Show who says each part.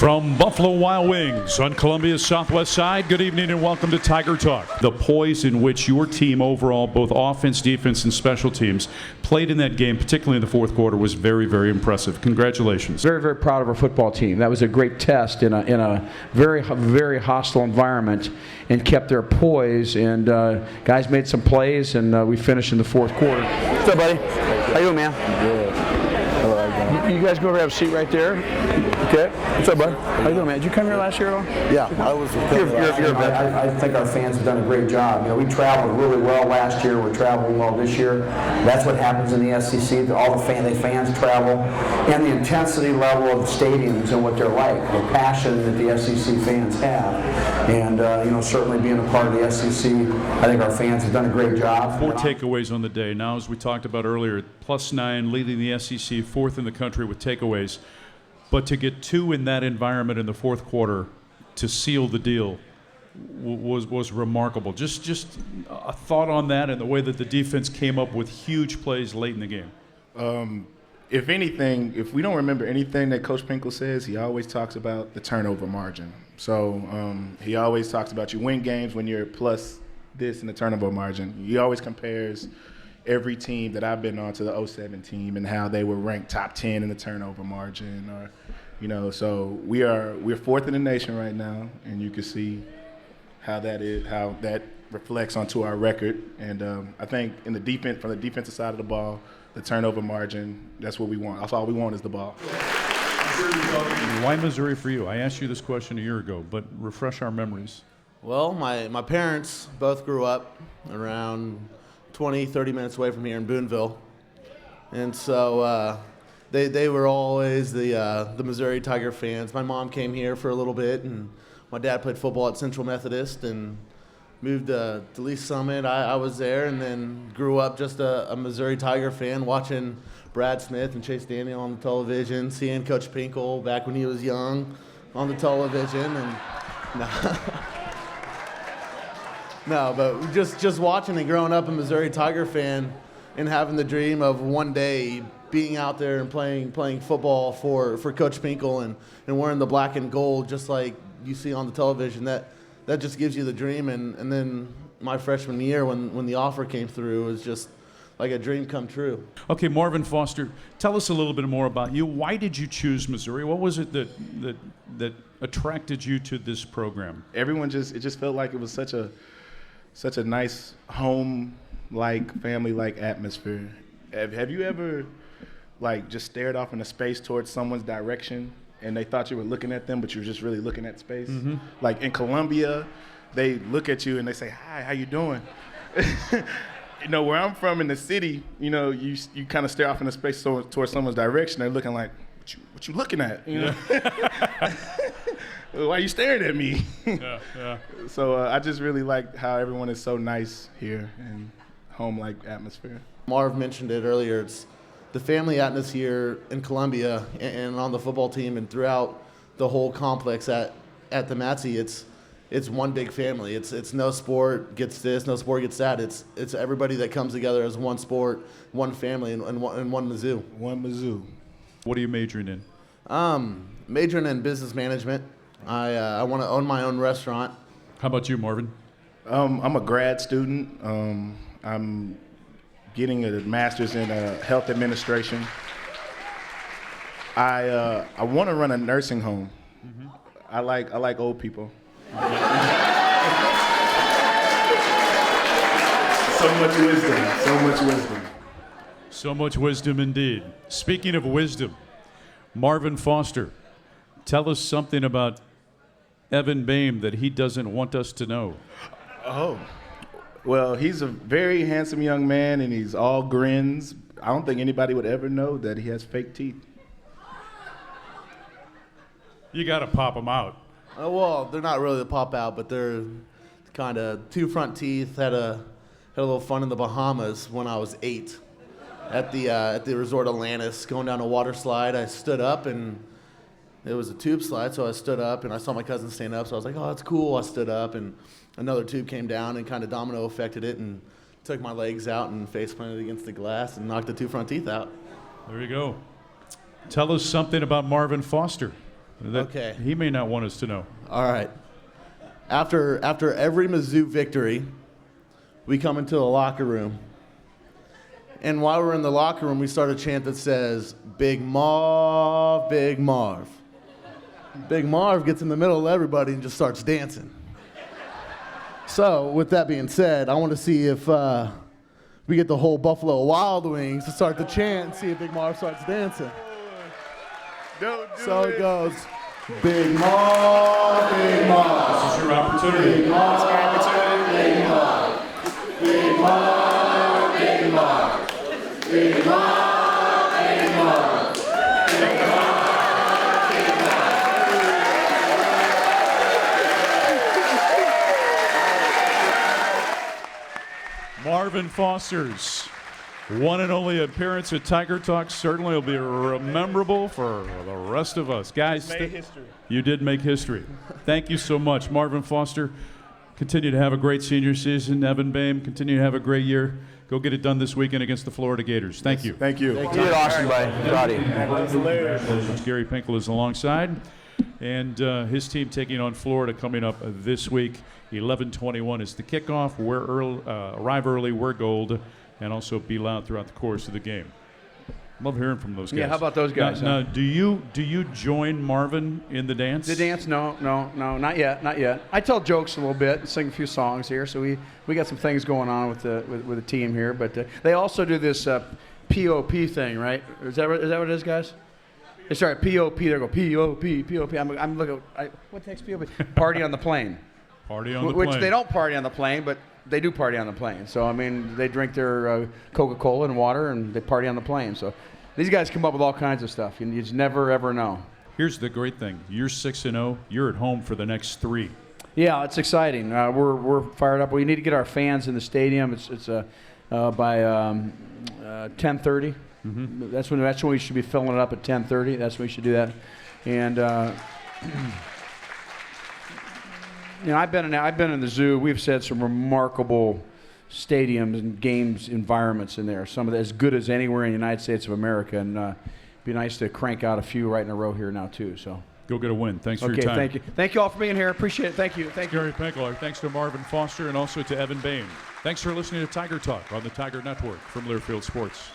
Speaker 1: From Buffalo Wild Wings on Columbia's southwest side, good evening and welcome to Tiger Talk. The poise in which your team overall, both offense, defense, and special teams, played in that game, particularly in the fourth quarter, was very, very impressive. Congratulations.
Speaker 2: Very, very proud of our football team. That was a great test in a very, very hostile environment and kept their poise. And guys made some plays, and we finished in the fourth quarter.
Speaker 3: What's up, buddy? How you doing, man? Good. You guys go over and have a seat right there. Okay. What's up, bud? How you doing, man? Did you come here last year at all?
Speaker 4: Yeah, I was.
Speaker 3: You're a veteran.
Speaker 2: I think our fans have done a great job. You know, we traveled really well last year. We're traveling well this year. That's what happens in the SEC. All the fans travel, and the intensity level of the stadiums and what they're like, the passion that the SEC fans have, and certainly being a part of the SEC, I think our fans have done a great job.
Speaker 1: 4 takeaways on the day. Now, as we talked about earlier, +9, leading the SEC, 4th in the country with takeaways. But to get 2 in that environment in the fourth quarter to seal the deal was remarkable. Just a thought on that and the way that the defense came up with huge plays late in the game.
Speaker 4: If anything, if we don't remember anything that Coach Pinkel says, he always talks about the turnover margin. So he always talks about you win games when you're plus this in the turnover margin. He always compares every team that I've been on to the 07 team and how they were ranked top 10 in the turnover margin, or so we're 4th in the nation right now, and you can see how that reflects onto our record. And I think from the defensive side of the ball, the turnover margin, that's what we want. That's all we want is the ball.
Speaker 1: Why Missouri for you? I asked you this question a year ago, but refresh our memories.
Speaker 5: Well, my parents both grew up around 20, 30 minutes away from here in Boonville. And so they were always the Missouri Tiger fans. My mom came here for a little bit, and my dad played football at Central Methodist and moved to Lee Summit. I was there, and then grew up just a Missouri Tiger fan, watching Brad Smith and Chase Daniel on the television, seeing Coach Pinkel back when he was young on the television. And no, but just watching and growing up a Missouri Tiger fan and having the dream of one day being out there and playing football for Coach Pinkel and wearing the black and gold just like you see on the television, that just gives you the dream. And then my freshman year when the offer came through, it was just like a dream come true.
Speaker 1: Okay, Marvin Foster, tell us a little bit more about you. Why did you choose Missouri? What was it that attracted you to this program?
Speaker 4: It just felt like it was such a nice home-like, family-like atmosphere. Have you ever, just stared off into space towards someone's direction and they thought you were looking at them, but you were just really looking at space? Mm-hmm. Like in Columbia, they look at you and they say, "Hi, how you doing?" Where I'm from in the city, you kind of stare off into space towards someone's direction. They're looking like, what you looking at? Why are you staring at me? Yeah. So I just really like how everyone is so nice here and home-like atmosphere.
Speaker 5: Marv mentioned it earlier. It's the family atmosphere in Columbia and on the football team and throughout the whole complex at the Matsy. It's one big family. It's no sport gets this, no sport gets that. It's everybody that comes together as one sport, one family, and one Mizzou.
Speaker 4: One Mizzou.
Speaker 1: What are you majoring in?
Speaker 5: Majoring in business management. I want to own my own restaurant.
Speaker 1: How about you, Marvin?
Speaker 4: I'm a grad student. I'm getting a master's in health administration. I want to run a nursing home. Mm-hmm. I like old people. So much wisdom.
Speaker 1: So much wisdom indeed. Speaking of wisdom, Marvin Foster, tell us something about Evan Boehm that he doesn't want us to know.
Speaker 4: Oh, well, he's a very handsome young man, and he's all grins. I don't think anybody would ever know that he has fake teeth.
Speaker 1: You got to pop them out.
Speaker 5: Well, they're not really the pop out, but they're kind of 2 front teeth. Had a little fun in the Bahamas when I was 8 at the resort Atlantis, going down a water slide. I stood up and it was a tube slide, so I stood up and I saw my cousin stand up, so I was like, "Oh, that's cool." I stood up and another tube came down and kind of domino affected it and took my legs out and face planted against the glass and knocked the 2 front teeth out.
Speaker 1: There you go. Tell us something about Marvin Foster
Speaker 5: Okay.
Speaker 1: He may not want us to know.
Speaker 5: All right. After every Mizzou victory, we come into the locker room. And while we're in the locker room, we start a chant that says, Big Marv, Big Marv. Big Marv gets in the middle of everybody and just starts dancing. So, with that being said, I want to see if we get the whole Buffalo Wild Wings to start the chant and see if Big Marv starts dancing. So it goes, Big Marv, Big Marv.
Speaker 1: This is your opportunity.
Speaker 5: Big Marv, Big Marv. Big Marv, Big Marv. Big Marv, Big Marv. Big Marv, Big Marv.
Speaker 1: Marvin Foster's one and only appearance at Tiger Talk certainly will be memorable for the rest of us. Guys, you did make history. Thank you so much. Marvin Foster, continue to have a great senior season. Evan Boehm, continue to have a great year. Go get it done this weekend against the Florida Gators. Thank you.
Speaker 4: Thank you.
Speaker 3: You did awesome, buddy.
Speaker 1: Congratulations. Gary Pinkel is alongside. And his team taking on Florida coming up this week. 11:21 is the kickoff. Arrive early, wear gold, and also be loud throughout the course of the game. Love hearing from those guys.
Speaker 3: Yeah, how about those guys?
Speaker 1: Now, do you join Marvin in the dance?
Speaker 3: The dance? No, not yet. I tell jokes a little bit and sing a few songs here, so we got some things going on with the team here. But they also do this POP thing, right? Is that what it is, guys? They start at POP. They go POP. I'm looking. What takes POP? Party on the plane.
Speaker 1: Party on the
Speaker 3: Which
Speaker 1: plane.
Speaker 3: they don't party on the plane, but they do party on the plane. So, I mean, they drink their Coca-Cola and water, and they party on the plane. So these guys come up with all kinds of stuff. You just never, ever know.
Speaker 1: Here's the great thing. You're 6-0. You're at home for the next 3.
Speaker 3: Yeah, it's exciting. We're fired up. We need to get our fans in the stadium. It's by 10:30. Mm-hmm. That's when we should be filling it up at 10:30. That's when we should do that. And I've been in the zoo. We've said some remarkable stadiums and games environments in there. Some of as good as anywhere in the United States of America. And it'd be nice to crank out a few right in a row here now too. So
Speaker 1: go get a win. Thanks for your time.
Speaker 3: Thank you. Thank you all for being here. Appreciate it. Thank you.
Speaker 1: Gary Pinkel. Thanks to Marvin Foster and also to Evan Boehm. Thanks for listening to Tiger Talk on the Tiger Network from Learfield Sports.